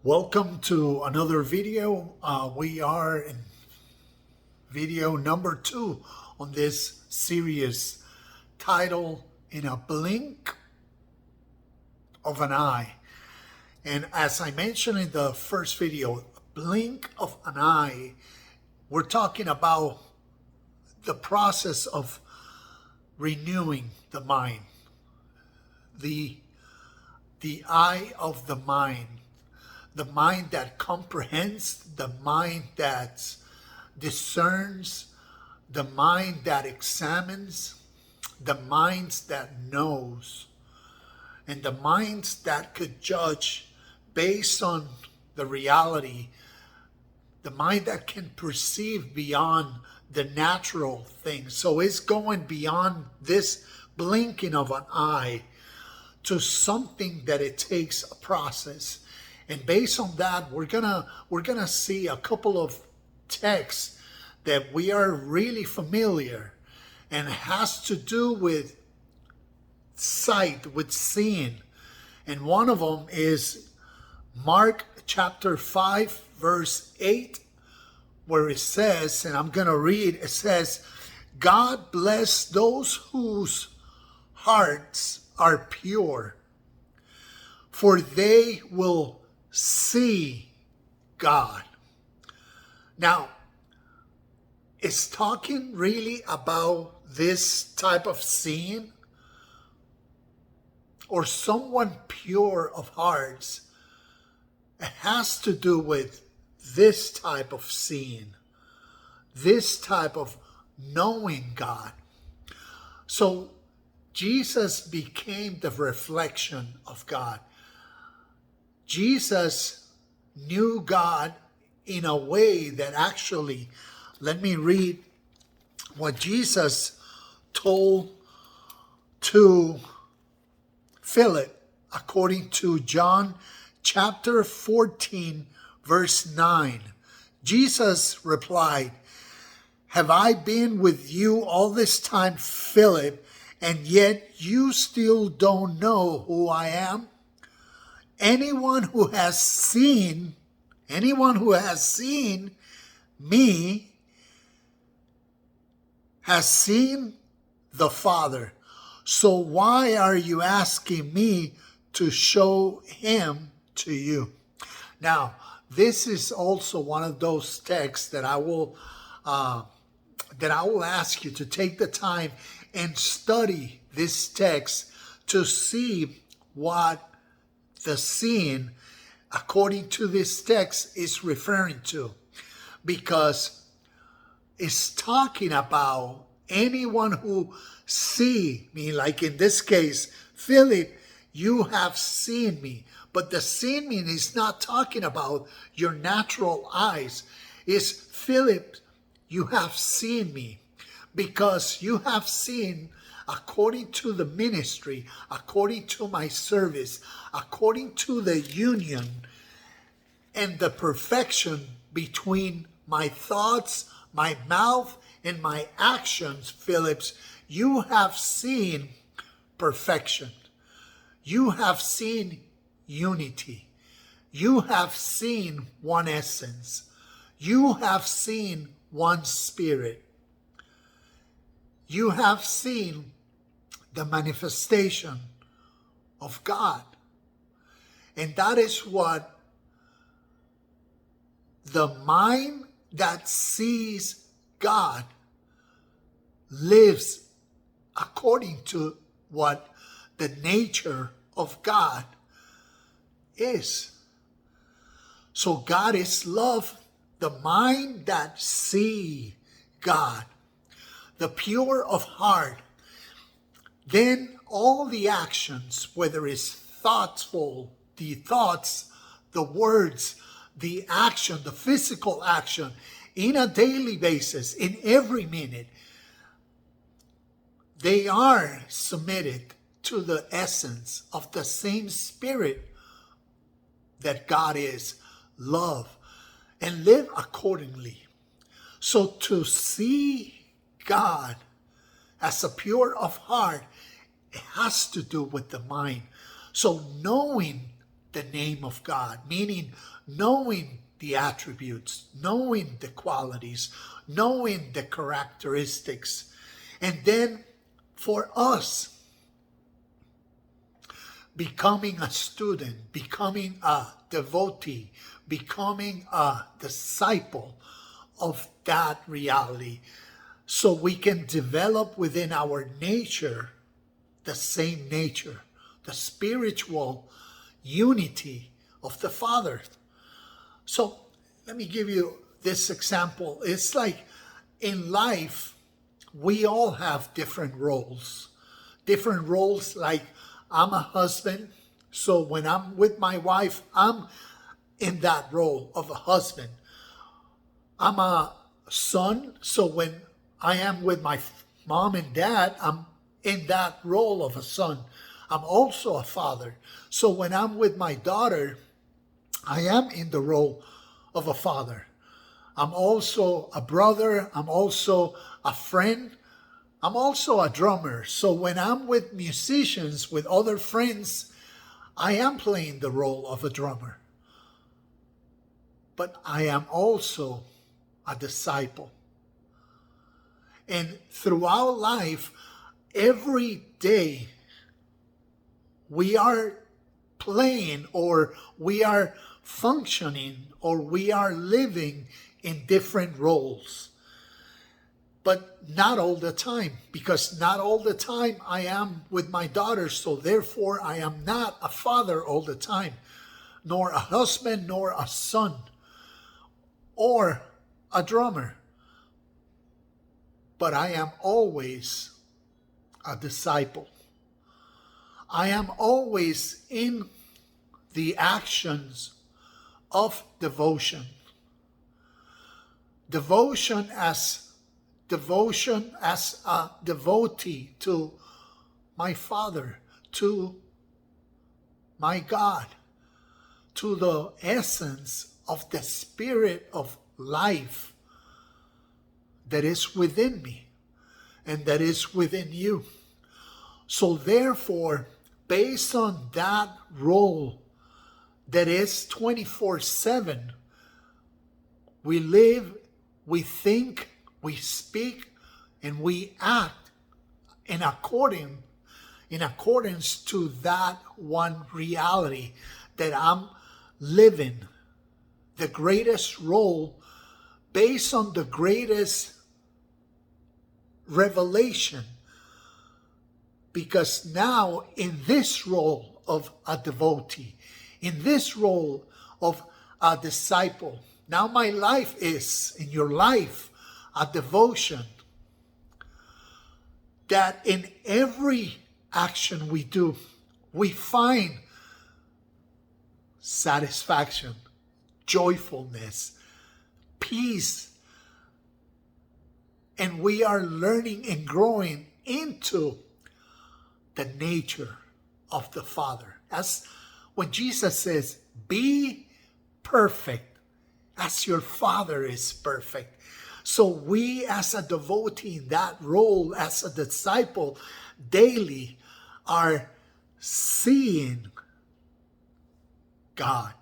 Welcome to another video. We are in video number 2 on this series titled In a Blink of an Eye. And as I mentioned in the first video, blink of an eye, we're talking about the process of renewing the mind, the eye of the mind that comprehends, the mind that discerns, the mind that examines, the mind that knows, and the mind that could judge based on the reality, the mind that can perceive beyond the natural things. So it's going beyond this blinking of an eye to something that it takes a process. And based on that, we're gonna see a couple of texts that we are really familiar, and has to do with sight, with seeing. And one of them is Mark chapter 5 verse 8, where it says, and I'm gonna read, it says, God bless those whose hearts are pure, for they will see God. Now, it's talking really about this type of seeing, or someone pure of hearts. It has to do with this type of seeing, this type of knowing God. So Jesus became the reflection of God. Jesus knew God in a way that actually, let me read what Jesus told to Philip according to John chapter 14 verse 9. Jesus replied, have I been with you all this time, Philip, and yet you still don't know who I am? Anyone who has seen me has seen the Father. So why are you asking me to show him to you? Now, this is also one of those texts that I will ask you to take the time and study this text to see what the seeing, according to this text, is referring to, because it's talking about anyone who see me, like in this case, Philip, you have seen me. But the seeing me is not talking about your natural eyes. It's Philip, you have seen me, because you have seen according to the ministry, according to my service, according to the union and the perfection between my thoughts, my mouth, and my actions, Phillips, you have seen perfection. You have seen unity. You have seen one essence. You have seen one spirit. You have seen the manifestation of God. And that is what the mind that sees God lives according to what the nature of God is. So God is love. The mind that sees God, the pure of heart, then all the actions, whether it's thoughtful, the thoughts, the words, the action, the physical action, in a daily basis, in every minute, they are submitted to the essence of the same spirit that God is, love, and live accordingly. So to see God as a pure of heart, it has to do with the mind. So knowing the name of God, meaning knowing the attributes, knowing the qualities, knowing the characteristics. And then for us, becoming a student, becoming a devotee, becoming a disciple of that reality, so we can develop within our nature the same nature, the spiritual unity of the Father. So let me give you this example. It's like in life, we all have different roles. Different roles, like I'm a husband, so when I'm with my wife, I'm in that role of a husband. I'm a son, so when I am with my mom and dad, I'm in that role of a son. I'm also a father. So when I'm with my daughter, I am in the role of a father. I'm also a brother. I'm also a friend. I'm also a drummer. So when I'm with musicians, with other friends, I am playing the role of a drummer. But I am also a disciple. And throughout life, every day, we are playing, or we are functioning, or we are living in different roles. But not all the time, because not all the time I am with my daughter, so therefore I am not a father all the time, nor a husband, nor a son, or a drummer. But I am always a disciple. I am always in the actions of devotion. Devotion as a devotee to my Father, to my God, to the essence of the spirit of life that is within me and that is within you. So therefore, based on that role that is 24/7, we live, we think, we speak, and we act in accordance to that one reality that I'm living the greatest role based on the greatest revelation. Because now in this role of a devotee, in this role of a disciple, now my life is, in your life, a devotion. That in every action we do, we find satisfaction, joyfulness, peace. And we are learning and growing into the nature of the Father. As when Jesus says, be perfect as your Father is perfect. So we as a devotee in that role, as a disciple, daily are seeing God.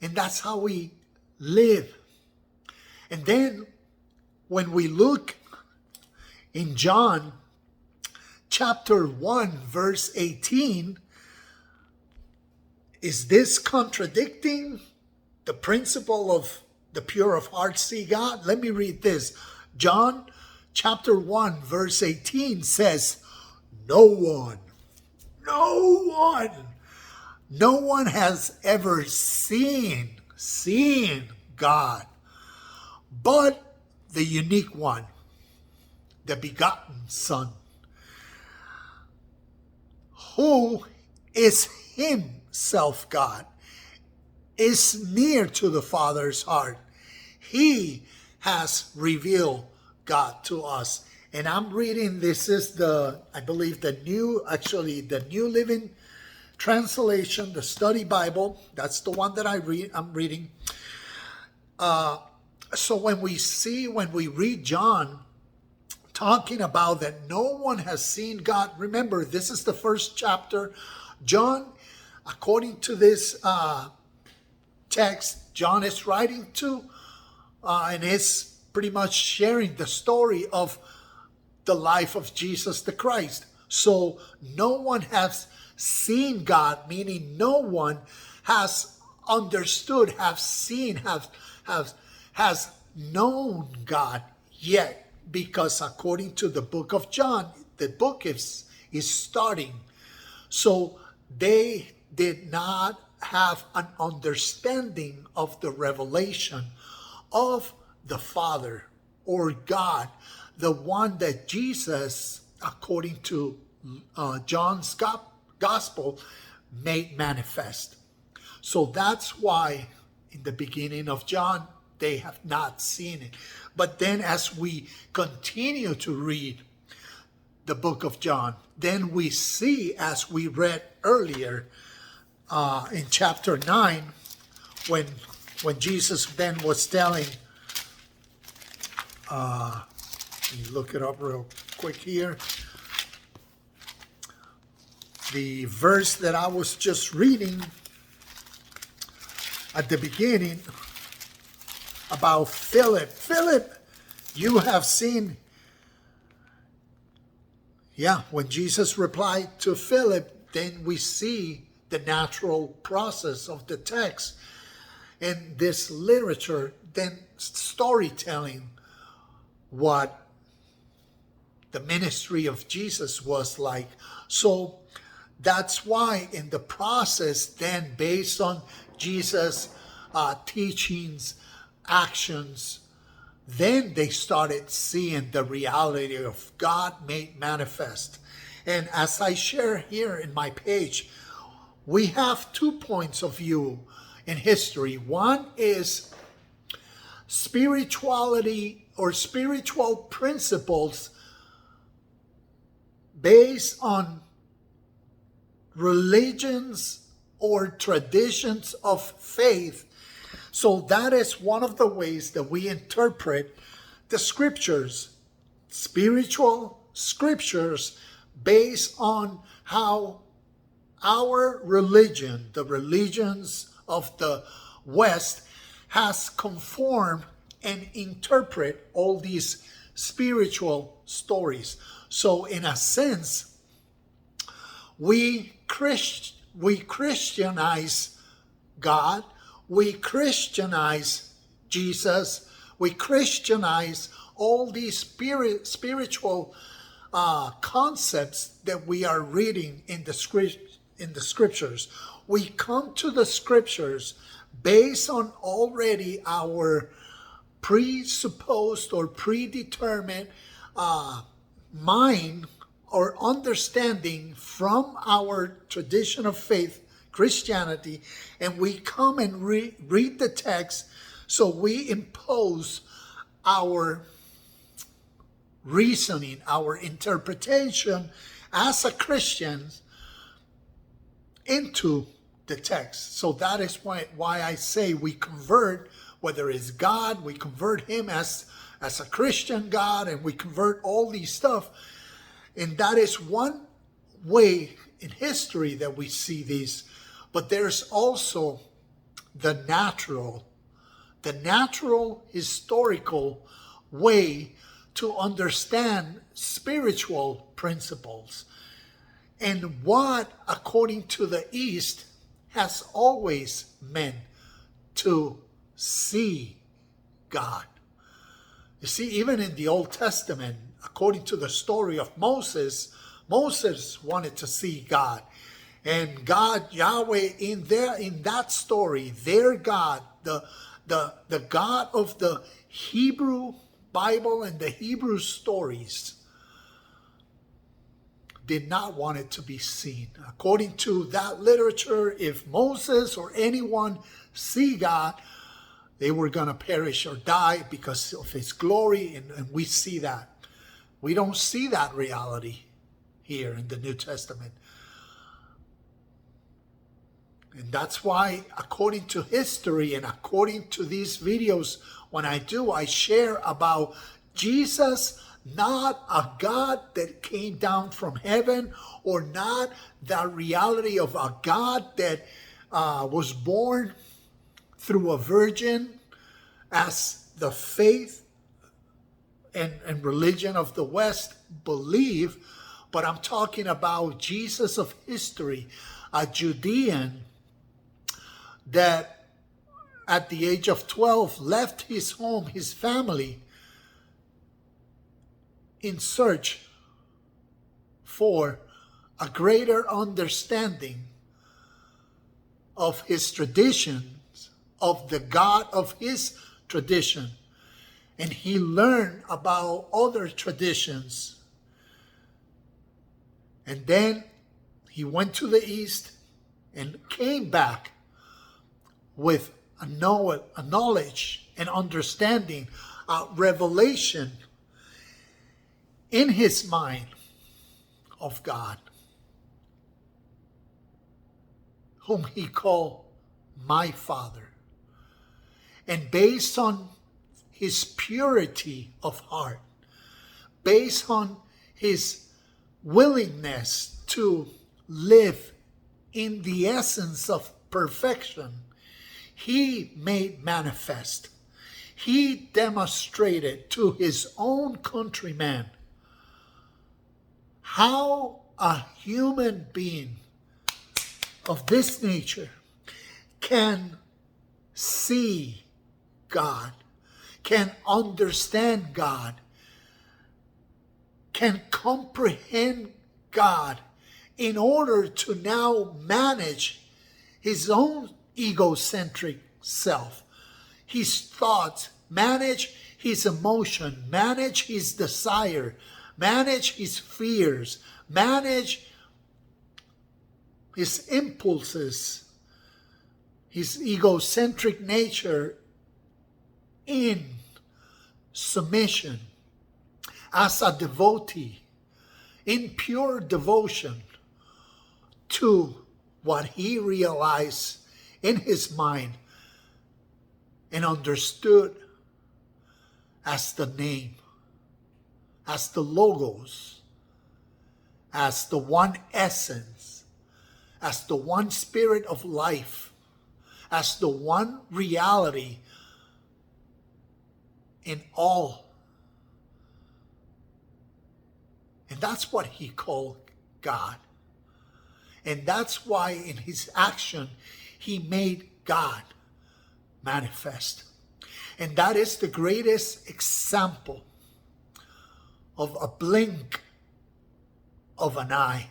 And that's how we live. And then when we look in John chapter 1, verse 18, is this contradicting the principle of the pure of heart see God? Let me read this. John chapter 1, verse 18 says, no one has ever seen God, but the unique one, the begotten Son, who is himself God, is near to the Father's heart. He has revealed God to us. And I'm reading, this is I believe the New Living Translation, the Study Bible. That's the one that I'm reading. So when we read John talking about that no one has seen God, remember, this is the first chapter. John according to this text, John is writing to, and is pretty much sharing the story of the life of Jesus the Christ. So no one has seen God, meaning no one has understood, has known God yet, because according to the book of John, the book is starting. So they did not have an understanding of the revelation of the Father or God, the one that Jesus, according to John's gospel, made manifest. So that's why in the beginning of John, they have not seen it. But then as we continue to read the book of John, then we see, as we read earlier in chapter 9, when Jesus then was telling, let me look it up real quick here, the verse that I was just reading at the beginning about Philip. Philip, you have seen. Yeah, when Jesus replied to Philip, then we see the natural process of the text and this literature, then storytelling, what the ministry of Jesus was like. So that's why in the process, then based on Jesus' teachings, actions, then they started seeing the reality of God made manifest. And as I share here in my page, we have 2 points of view in history. One is spirituality or spiritual principles based on religions or traditions of faith. So that is one of the ways that we interpret the scriptures, spiritual scriptures, based on how our religion, the religions of the West, has conformed and interpret all these spiritual stories. So in a sense, we Christianize God, we Christianize Jesus, we Christianize all these spiritual concepts that we are reading in the scriptures. We come to the scriptures based on already our presupposed or predetermined mind or understanding from our tradition of faith, Christianity, and we come and read the text. So we impose our reasoning, our interpretation as a Christian into the text. So that is why I say we convert, whether it's God, we convert him as a Christian God, and we convert all these stuff. And that is one way in history that we see these. But there's also the natural historical way to understand spiritual principles, and what, according to the East, has always meant to see God. You see, even in the Old Testament, according to the story of Moses wanted to see God. And God, Yahweh, in that story, their God, the God of the Hebrew Bible and the Hebrew stories, did not want it to be seen. According to that literature, if Moses or anyone see God, they were going to perish or die because of his glory, and we see that. We don't see that reality here in the New Testament. And that's why, according to history and according to these videos, when I share about Jesus, not a God that came down from heaven, or not the reality of a God that was born through a virgin, as the faith and religion of the West believe. But I'm talking about Jesus of history, a Judean that at the age of 12 left his home, his family, in search for a greater understanding of his traditions, of the God of his tradition. And he learned about other traditions. And then he went to the east and came back with a knowledge and understanding, a revelation in his mind of God, whom he called my Father. And based on his purity of heart, based on his willingness to live in the essence of perfection, he made manifest, he demonstrated to his own countrymen how a human being of this nature can see God, can understand God, can comprehend God, in order to now manage his own egocentric self, his thoughts, manage his emotion, manage his desire, manage his fears, manage his impulses, his egocentric nature in submission as a devotee, in pure devotion to what he realized in his mind and understood as the name, as the logos, as the one essence, as the one spirit of life, as the one reality in all. And that's what he called God. And that's why in his action, he made God manifest. And that is the greatest example of a blink of an eye.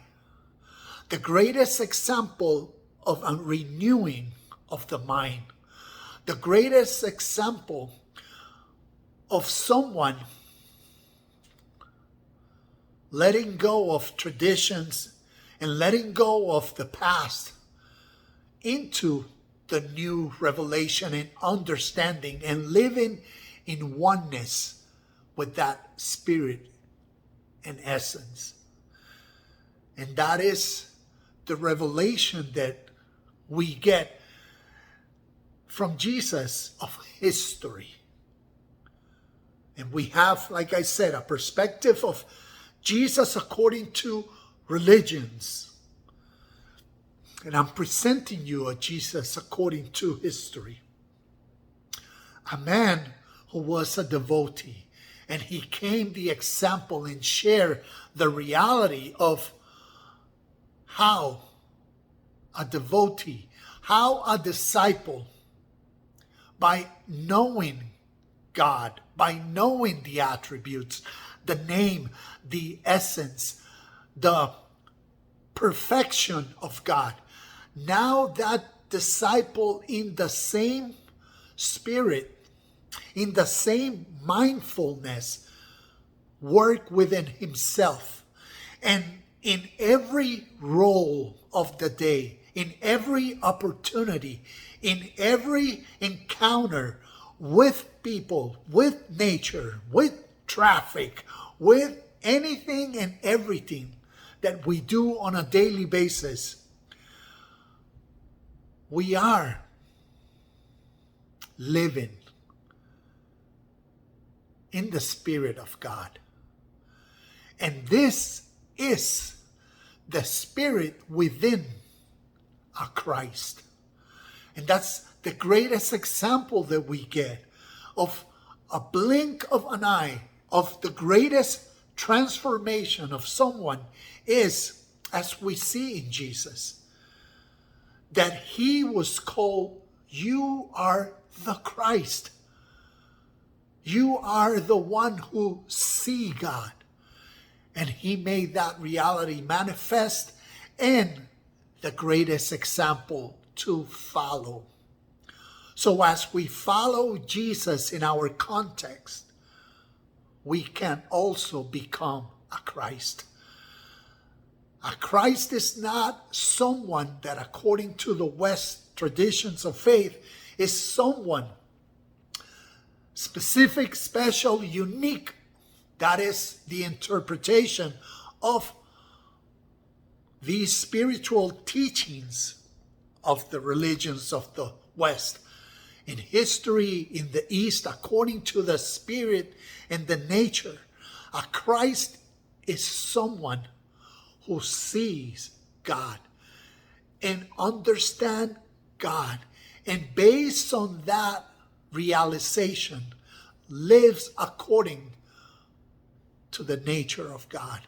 The greatest example of a renewing of the mind. The greatest example of someone letting go of traditions and letting go of the past into the new revelation and understanding, and living in oneness with that spirit and essence. And that is the revelation that we get from Jesus of history. And we have, like I said, a perspective of Jesus according to religions. And I'm presenting you a Jesus according to history. A man who was a devotee. And he came the example and shared the reality of how a devotee, how a disciple, by knowing God, by knowing the attributes, the name, the essence, the perfection of God. Now that disciple, in the same spirit, in the same mindfulness, work within himself. And in every role of the day, in every opportunity, in every encounter with people, with nature, with traffic, with anything and everything that we do on a daily basis, we are living in the Spirit of God. And this is the spirit within a Christ. And that's the greatest example that we get of a blink of an eye, of the greatest transformation of someone is, as we see in Jesus, that he was called, you are the Christ. You are the one who see God. And he made that reality manifest and the greatest example to follow. So as we follow Jesus in our context, we can also become a Christ. A Christ is not someone that, according to the West traditions of faith, is someone specific, special, unique. That is the interpretation of these spiritual teachings of the religions of the West. In history, in the East, according to the spirit and the nature, a Christ is someone who sees God and understands God, and based on that realization, lives according to the nature of God.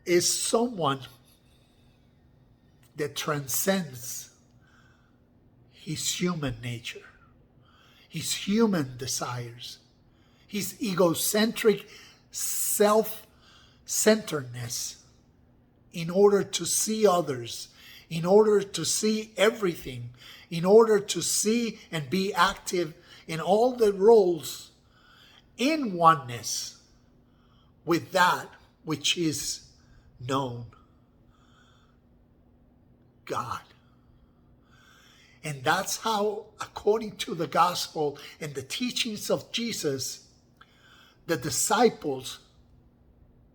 Is someone that transcends his human nature, his human desires, his egocentric self-centeredness, in order to see others, in order to see everything, in order to see and be active in all the roles in oneness with that which is known, God. And that's how, according to the gospel and the teachings of Jesus, the disciples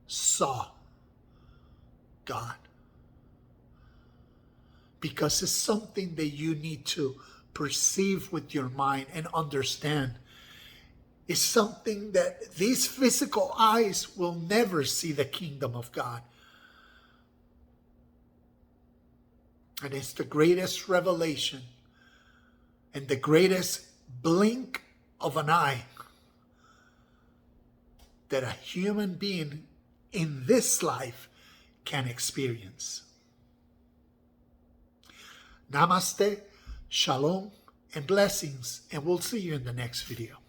saw God. Because it's something that you need to perceive with your mind and understand. It's something that these physical eyes will never see the kingdom of God. And it's the greatest revelation and the greatest blink of an eye that a human being in this life can experience. Namaste, shalom, and blessings, and we'll see you in the next video.